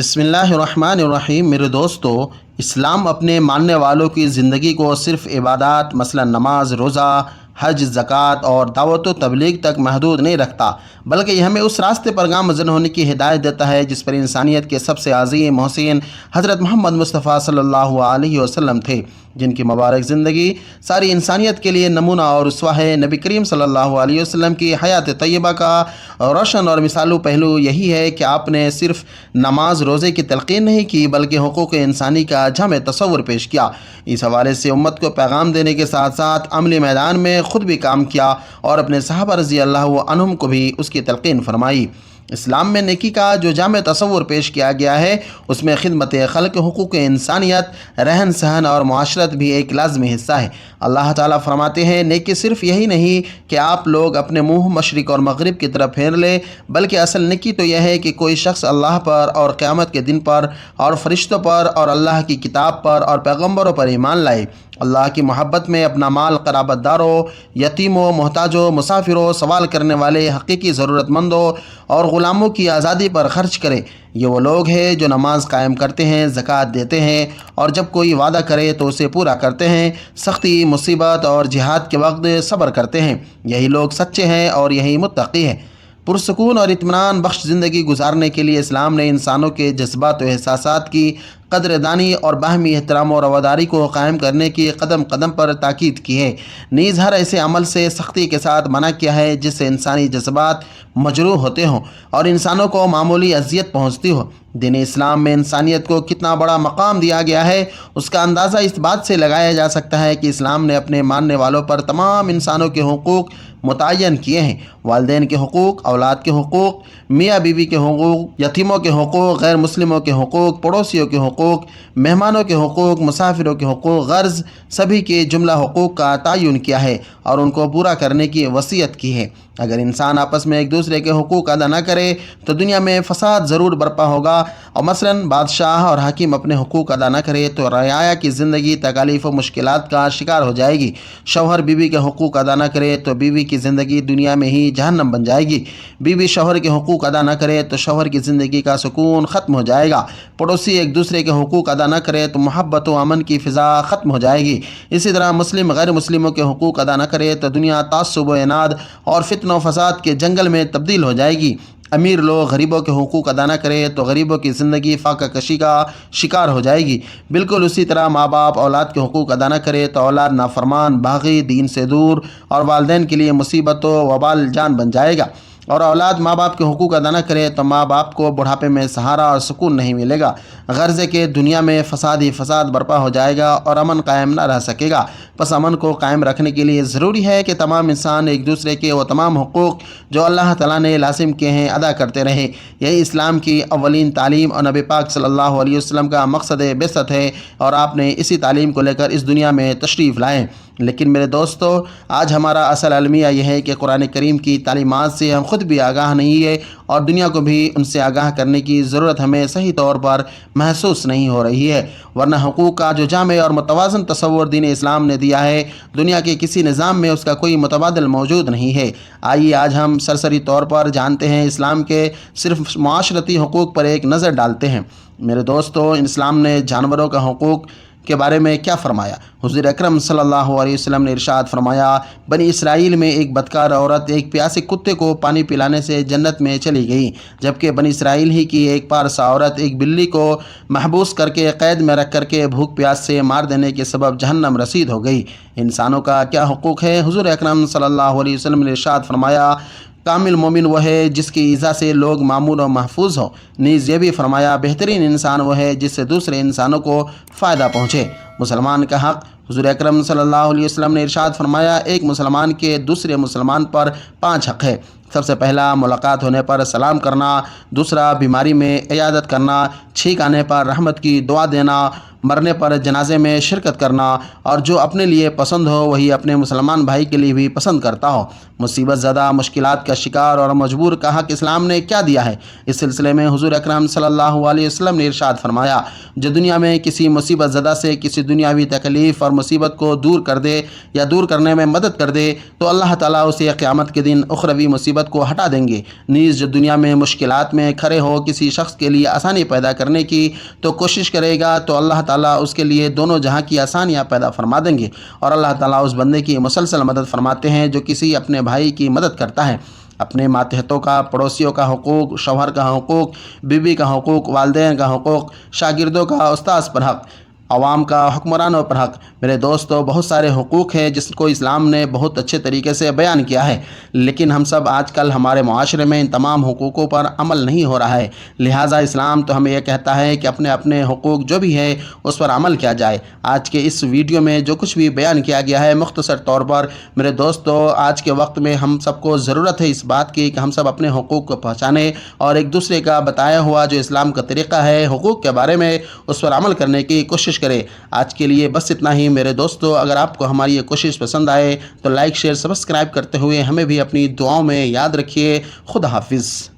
بسم اللہ الرحمن الرحیم۔ میرے دوستو، اسلام اپنے ماننے والوں کی زندگی کو صرف عبادات مثلا نماز، روزہ، حج، زکوٰۃ اور دعوت و تبلیغ تک محدود نہیں رکھتا، بلکہ یہ ہمیں اس راستے پر گامزن ہونے کی ہدایت دیتا ہے جس پر انسانیت کے سب سے عظیم محسن حضرت محمد مصطفیٰ صلی اللہ علیہ وسلم تھے، جن کی مبارک زندگی ساری انسانیت کے لیے نمونہ اور اسوہ ہے۔ نبی کریم صلی اللہ علیہ وسلم کی حیات طیبہ کا روشن اور مثالی پہلو یہی ہے کہ آپ نے صرف نماز روزے کی تلقین نہیں کی، بلکہ حقوق انسانی کا جامع تصور پیش کیا۔ اس حوالے سے امت کو پیغام دینے کے ساتھ ساتھ عملی میدان میں خود بھی کام کیا اور اپنے صحابہ رضی اللہ عنہم کو بھی اس کی تلقین فرمائی۔ اسلام میں نیکی کا جو جامع تصور پیش کیا گیا ہے، اس میں خدمت خلق، حقوق انسانیت، رہن سہن اور معاشرت بھی ایک لازمی حصہ ہے۔ اللہ تعالیٰ فرماتے ہیں، نیکی صرف یہی نہیں کہ آپ لوگ اپنے منہ مشرق اور مغرب کی طرف پھیر لیں، بلکہ اصل نیکی تو یہ ہے کہ کوئی شخص اللہ پر اور قیامت کے دن پر اور فرشتوں پر اور اللہ کی کتاب پر اور پیغمبروں پر ایمان لائے، اللہ کی محبت میں اپنا مال قرابت داروں، یتیموں، محتاجوں، مسافروں، سوال کرنے والے، حقیقی ضرورت مندوں اور غلاموں کی آزادی پر خرچ کرے۔ یہ وہ لوگ ہیں جو نماز قائم کرتے ہیں، زکوٰۃ دیتے ہیں اور جب کوئی وعدہ کرے تو اسے پورا کرتے ہیں، سختی، مصیبت اور جہاد کے وقت صبر کرتے ہیں۔ یہی لوگ سچے ہیں اور یہی متقی ہیں۔ پرسکون اور اطمینان بخش زندگی گزارنے کے لیے اسلام نے انسانوں کے جذبات و احساسات کی قدر دانی اور باہمی احترام و رواداری کو قائم کرنے کی قدم قدم پر تاکید کی ہے۔ نیز ہر ایسے عمل سے سختی کے ساتھ منع کیا ہے جس سے انسانی جذبات مجروح ہوتے ہوں اور انسانوں کو معمولی اذیت پہنچتی ہو۔ دین اسلام میں انسانیت کو کتنا بڑا مقام دیا گیا ہے، اس کا اندازہ اس بات سے لگایا جا سکتا ہے کہ اسلام نے اپنے ماننے والوں پر تمام انسانوں کے حقوق متعین کیے ہیں۔ والدین کے حقوق، اولاد کے حقوق، میاں بیوی کے حقوق، یتیموں کے حقوق، غیر مسلموں کے حقوق، پڑوسیوں کے حقوق، مہمانوں کے حقوق، مسافروں کے حقوق، غرض سبھی کے جملہ حقوق کا تعین کیا ہے اور ان کو پورا کرنے کی وصیت کی ہے۔ اگر انسان آپس میں ایک دوسرے کے حقوق ادا نہ کرے تو دنیا میں فساد ضرور برپا ہوگا، اور مثلا بادشاہ اور حاکم اپنے حقوق ادا نہ کرے تو رعایا کی زندگی تکالیف و مشکلات کا شکار ہو جائے گی۔ شوہر بیوی کے حقوق ادا نہ کرے تو بیوی کی زندگی دنیا میں ہی جہنم بن جائے گی۔ بیوی شوہر کے حقوق ادا نہ کرے تو شوہر کی زندگی کا سکون ختم ہو جائے گا۔ پڑوسی ایک دوسرے کے حقوق ادا نہ کرے تو محبت و امن کی فضا ختم ہو جائے گی۔ اسی طرح مسلم غیر مسلموں کے حقوق ادا نہ کرے تو دنیا تعصب و اناد اور فتنہ و فساد کے جنگل میں تبدیل ہو جائے گی۔ امیر لوگ غریبوں کے حقوق ادا نہ کرے تو غریبوں کی زندگی فاقہ کشی کا شکار ہو جائے گی۔ بالکل اسی طرح ماں باپ اولاد کے حقوق ادا نہ کرے تو اولاد نافرمان، باغی، دین سے دور اور والدین کے لیے مصیبت و وبال جان بن جائے گا، اور اولاد ماں باپ کے حقوق ادا نہ کرے تو ماں باپ کو بڑھاپے میں سہارا اور سکون نہیں ملے گا۔ غرض ہے کہ دنیا میں فساد ہی فساد برپا ہو جائے گا اور امن قائم نہ رہ سکے گا۔ پس امن کو قائم رکھنے کے لیے ضروری ہے کہ تمام انسان ایک دوسرے کے وہ تمام حقوق جو اللہ تعالیٰ نے لازم کیے ہیں ادا کرتے رہیں۔ یہی اسلام کی اولین تعلیم اور نبی پاک صلی اللہ علیہ وسلم کا مقصد بعثت ہے، اور آپ نے اسی تعلیم کو لے کر اس دنیا میں تشریف لائے۔ لیکن میرے دوستو، آج ہمارا اصل المیہ یہ ہے کہ قرآن کریم کی تعلیمات سے ہم خود بھی آگاہ نہیں ہے اور دنیا کو بھی ان سے آگاہ کرنے کی ضرورت ہمیں صحیح طور پر محسوس نہیں ہو رہی ہے، ورنہ حقوق کا جو جامع اور متوازن تصور دین اسلام نے دیا ہے، دنیا کے کسی نظام میں اس کا کوئی متبادل موجود نہیں ہے۔ آئیے آج ہم سرسری طور پر جانتے ہیں اسلام کے صرف معاشرتی حقوق پر ایک نظر ڈالتے ہیں۔ میرے دوستو، اسلام نے جانوروں کا حقوق کے بارے میں کیا فرمایا؟ حضور اکرم صلی اللہ علیہ وسلم نے ارشاد فرمایا، بنی اسرائیل میں ایک بدکار عورت ایک پیاسے کتے کو پانی پلانے سے جنت میں چلی گئی، جبکہ بنی اسرائیل ہی کی ایک پارسا عورت ایک بلی کو محبوس کر کے قید میں رکھ کر کے بھوک پیاس سے مار دینے کے سبب جہنم رسید ہو گئی۔ انسانوں کا کیا حقوق ہے؟ حضور اکرم صلی اللہ علیہ وسلم نے ارشاد فرمایا، کامل مومن وہ ہے جس کی ایذا سے لوگ معمول و محفوظ ہوں۔ نیز یہ بھی فرمایا، بہترین انسان وہ ہے جس سے دوسرے انسانوں کو فائدہ پہنچے۔ مسلمان کا حق، حضور اکرم صلی اللہ علیہ وسلم نے ارشاد فرمایا، ایک مسلمان کے دوسرے مسلمان پر 5 حق ہے۔ سب سے پہلا ملاقات ہونے پر سلام کرنا، دوسرا بیماری میں عیادت کرنا، چھینک آنے پر رحمت کی دعا دینا، مرنے پر جنازے میں شرکت کرنا، اور جو اپنے لیے پسند ہو وہی اپنے مسلمان بھائی کے لیے بھی پسند کرتا ہو۔ مصیبت زدہ، مشکلات کا شکار اور مجبور کا حق اسلام نے کیا دیا ہے؟ اس سلسلے میں حضور اکرم صلی اللہ علیہ وسلم نے ارشاد فرمایا، جو دنیا میں کسی مصیبت زدہ سے کسی دنیاوی تکلیف اور مصیبت کو دور کر دے یا دور کرنے میں مدد کر دے تو اللہ تعالیٰ اسے قیامت کے دن اخروی مصیبت مصیبت کو ہٹا دیں گے۔ نیز جو دنیا میں مشکلات میں کھڑے ہو کسی شخص کے لیے آسانی پیدا کرنے کی تو کوشش کرے گا تو اللہ تعالیٰ اس کے لیے دونوں جہاں کی آسانیاں پیدا فرما دیں گے، اور اللہ تعالیٰ اس بندے کی مسلسل مدد فرماتے ہیں جو کسی اپنے بھائی کی مدد کرتا ہے۔ اپنے ماتحتوں کا، پڑوسیوں کا حقوق، شوہر کا حقوق، بیوی کا حقوق، والدین کا حقوق، شاگردوں کا استاذ پر حق، عوام کا حکمرانوں پر حق۔ میرے دوستو، بہت سارے حقوق ہیں جس کو اسلام نے بہت اچھے طریقے سے بیان کیا ہے، لیکن ہم سب آج کل ہمارے معاشرے میں ان تمام حقوقوں پر عمل نہیں ہو رہا ہے۔ لہٰذا اسلام تو ہمیں یہ کہتا ہے کہ اپنے اپنے حقوق جو بھی ہے اس پر عمل کیا جائے۔ آج کے اس ویڈیو میں جو کچھ بھی بیان کیا گیا ہے مختصر طور پر، میرے دوستو، آج کے وقت میں ہم سب کو ضرورت ہے اس بات کی کہ ہم سب اپنے حقوق کو پہچانیں اور ایک دوسرے کا بتایا ہوا جو اسلام کا طریقہ ہے حقوق کے بارے میں اس پر عمل کرنے کی کوشش کرے۔ آج کے لیے بس اتنا ہی میرے دوستو۔ اگر آپ کو ہماری یہ کوشش پسند آئے تو لائک، شیئر، سبسکرائب کرتے ہوئے ہمیں بھی اپنی دعاؤں میں یاد رکھیے۔ خدا حافظ۔